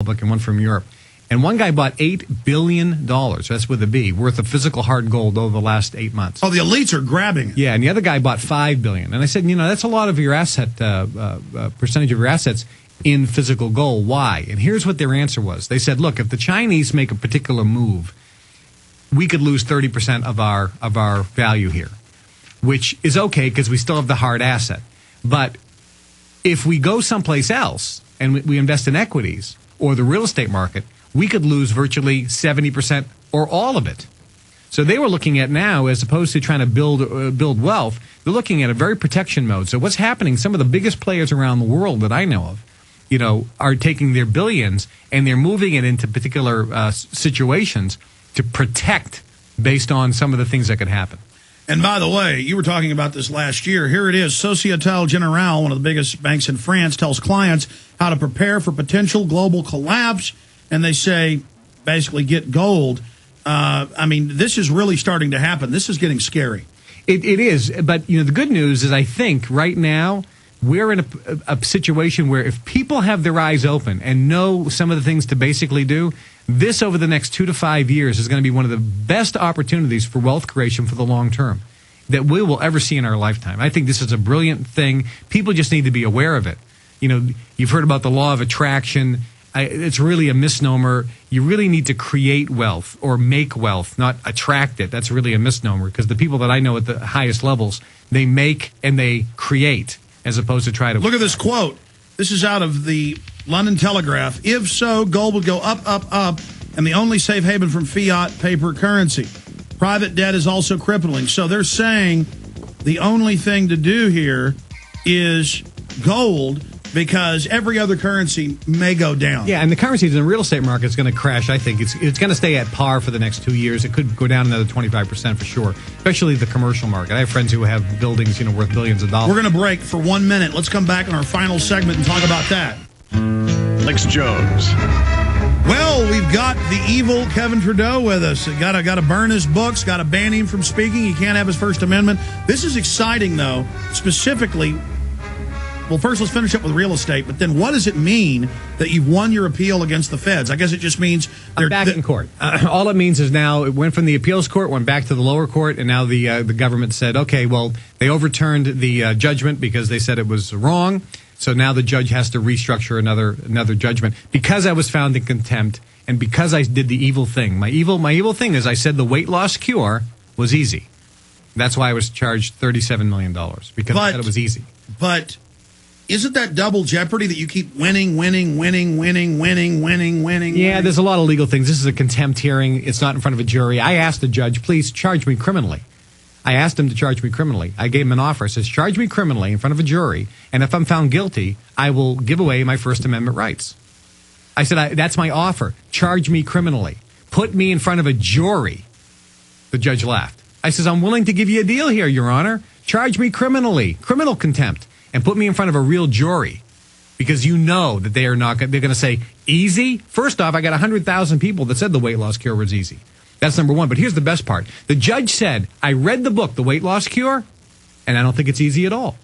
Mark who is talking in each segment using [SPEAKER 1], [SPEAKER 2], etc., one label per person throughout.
[SPEAKER 1] and one from Europe. And one guy bought $8 billion, that's with a B, worth of physical hard gold over the last 8 months.
[SPEAKER 2] Oh, the elites are grabbing it.
[SPEAKER 1] Yeah, and the other guy bought $5 billion. And I said, that's a lot of your asset, percentage of your assets in physical gold. Why? And here's what their answer was. They said, look, if the Chinese make a particular move, we could lose 30% of our value here, which is okay because we still have the hard asset. But if we go someplace else and we invest in equities or the real estate market, we could lose virtually 70% or all of it. So they were looking at now, as opposed to trying to build wealth, they're looking at a very protection mode. So what's happening, some of the biggest players around the world that I know of, are taking their billions and they're moving it into particular situations to protect based on some of the things that could happen.
[SPEAKER 2] And by the way, you were talking about this last year. Here it is. Société Générale, one of the biggest banks in France, tells clients how to prepare for potential global collapse. And they say, basically, get gold. This is really starting to happen. This is getting scary.
[SPEAKER 1] It is. But, the good news is I think right now we're in a situation where if people have their eyes open and know some of the things to basically do, this over the next 2 to 5 years is going to be one of the best opportunities for wealth creation for the long term that we will ever see in our lifetime. I think this is a brilliant thing. People just need to be aware of it. You've heard about the law of attraction. It's really a misnomer. You really need to create wealth or make wealth, not attract it. That's really a misnomer because the people that I know at the highest levels, they make and they create as opposed to try to...
[SPEAKER 2] Look at this quote. This is out of the London Telegraph. If so, gold would go up, up, up, and the only safe haven from fiat paper currency. Private debt is also crippling. So they're saying the only thing to do here is gold, because every other currency may go down.
[SPEAKER 1] Yeah, and the currencies in the real estate market is going to crash. I think it's going to stay at par for the next 2 years. It could go down another 25% for sure, especially the commercial market. I have friends who have buildings, worth billions of dollars.
[SPEAKER 2] We're going to break for 1 minute. Let's come back in our final segment and talk about that.
[SPEAKER 3] Alex Jones.
[SPEAKER 2] Well, we've got the evil Kevin Trudeau with us. Got to burn his books. Got to ban him from speaking. He can't have his First Amendment. This is exciting, though, specifically. Well, first, let's finish up with real estate. But then what does it mean that you've won your appeal against the feds? I guess it just means
[SPEAKER 1] they're back in court. All it means is now it went from the appeals court, went back to the lower court, and now the government said, okay, well, they overturned the judgment because they said it was wrong. So now the judge has to restructure another judgment. Because I was found in contempt and because I did the evil thing. My evil thing is I said the weight loss cure was easy. That's why I was charged $37 million, because I said it was easy.
[SPEAKER 2] But... isn't that double jeopardy that you keep winning?
[SPEAKER 1] Yeah, there's a lot of legal things. This is a contempt hearing. It's not in front of a jury. I asked the judge, please charge me criminally. I asked him to charge me criminally. I gave him an offer. I says, charge me criminally in front of a jury, and if I'm found guilty, I will give away my First Amendment rights. I said, that's my offer. Charge me criminally. Put me in front of a jury. The judge laughed. I says, I'm willing to give you a deal here, Your Honor. Charge me criminally, criminal contempt. And put me in front of a real jury, because that they're going to say, easy? First off, I got 100,000 people that said the weight loss cure was easy. That's number one. But here's the best part. The judge said, I read the book, The Weight Loss Cure, and I don't think it's easy at all.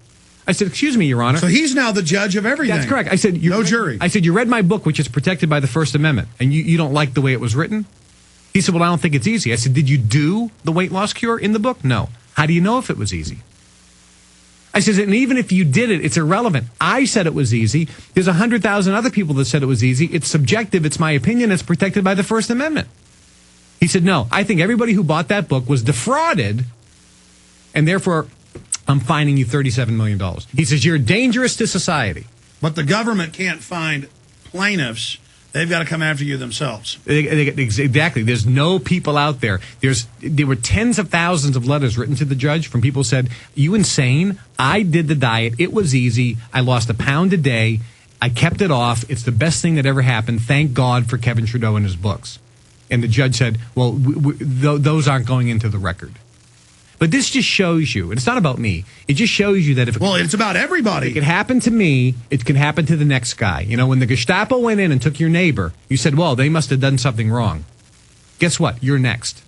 [SPEAKER 1] I said, excuse me, Your Honor.
[SPEAKER 2] So he's now the judge of everything.
[SPEAKER 1] That's correct. I said,
[SPEAKER 2] no jury.
[SPEAKER 1] I said, you read my book, which is protected by the First Amendment, and you don't like the way it was written? He said, well, I don't think it's easy. I said, did you do the weight loss cure in the book? No. How do you know if it was easy? I says, and even if you did it, it's irrelevant. I said it was easy. There's 100,000 other people that said it was easy. It's subjective. It's my opinion. It's protected by the First Amendment. He said, no, I think everybody who bought that book was defrauded, and therefore I'm fining you $37 million. He says, you're dangerous to society.
[SPEAKER 2] But the government can't find plaintiffs. They've got to come after you themselves.
[SPEAKER 1] Exactly. There's no people out there. There were tens of thousands of letters written to the judge from people who said, you insane? I did the diet. It was easy. I lost 1 pound a day. I kept it off. It's the best thing that ever happened. Thank God for Kevin Trudeau and his books. And the judge said, well, those aren't going into the record. But this just shows you, and it's not about me, it just shows you that if
[SPEAKER 2] it's about everybody.
[SPEAKER 1] If it can happen to me, it can happen to the next guy. When the Gestapo went in and took your neighbor, you said, well, they must have done something wrong. Guess what? You're next.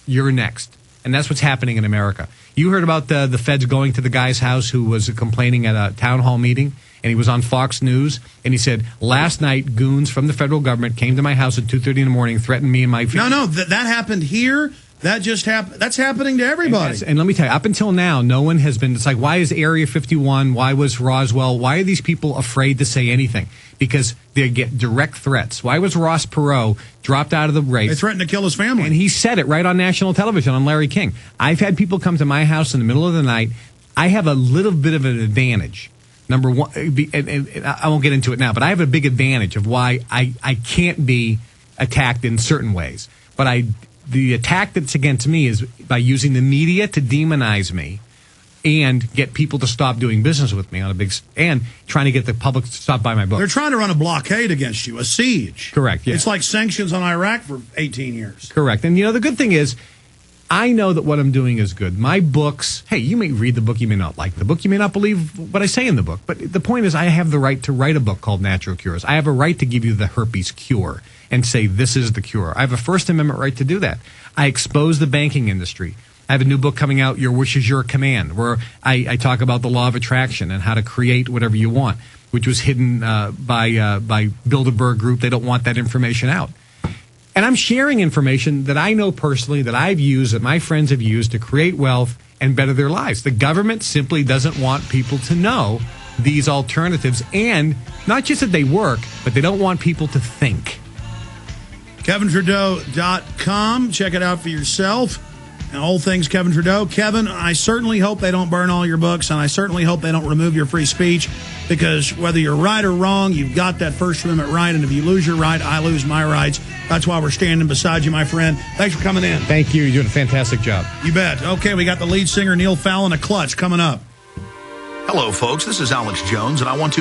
[SPEAKER 1] You're next. And that's what's happening in America. You heard about the feds going to the guy's house who was complaining at a town hall meeting, and he was on Fox News, and he said, last night, goons from the federal government came to my house at 2:30 in the morning, threatened me and my family.
[SPEAKER 2] No, that happened here. That just happened. That's happening to everybody.
[SPEAKER 1] And let me tell you, up until now, no one has been. It's like, why is Area 51? Why was Roswell? Why are these people afraid to say anything? Because they get direct threats. Why was Ross Perot dropped out of the race?
[SPEAKER 2] They threatened to kill his family.
[SPEAKER 1] And he said it right on national television on Larry King. I've had people come to my house in the middle of the night. I have a little bit of an advantage. Number one, and I won't get into it now, but I have a big advantage of why I can't be attacked in certain ways. But the attack that's against me is by using the media to demonize me and get people to stop doing business with me and trying to get the public to stop buying my books.
[SPEAKER 2] They're trying to run a blockade against you, a siege.
[SPEAKER 1] Correct, yeah.
[SPEAKER 2] It's like sanctions on Iraq for 18 years.
[SPEAKER 1] Correct. And, the good thing is, I know that what I'm doing is good. My books, hey, you may read the book, you may not like the book, you may not believe what I say in the book, but the point is I have the right to write a book called Natural Cures. I have a right to give you the herpes cure and say this is the cure. I have a First Amendment right to do that. I expose the banking industry. I have a new book coming out, Your Wish is Your Command, where I talk about the law of attraction and how to create whatever you want, which was hidden by Bilderberg Group. They don't want that information out. And I'm sharing information that I know personally, that I've used, that my friends have used to create wealth and better their lives. The government simply doesn't want people to know these alternatives, and not just that they work, but they don't want people to think.
[SPEAKER 2] KevinTrudeau.com. Check it out for yourself. And all things Kevin Trudeau. Kevin, I certainly hope they don't burn all your books, and I certainly hope they don't remove your free speech, because whether you're right or wrong, you've got that First Amendment right, and if you lose your right, I lose my rights. That's why we're standing beside you, my friend. Thanks for coming in.
[SPEAKER 1] Thank you. You're doing a fantastic job.
[SPEAKER 2] You bet. Okay, we got the lead singer, Neil Fallon, a clutch coming up.
[SPEAKER 4] Hello, folks. This is Alex Jones, and I want to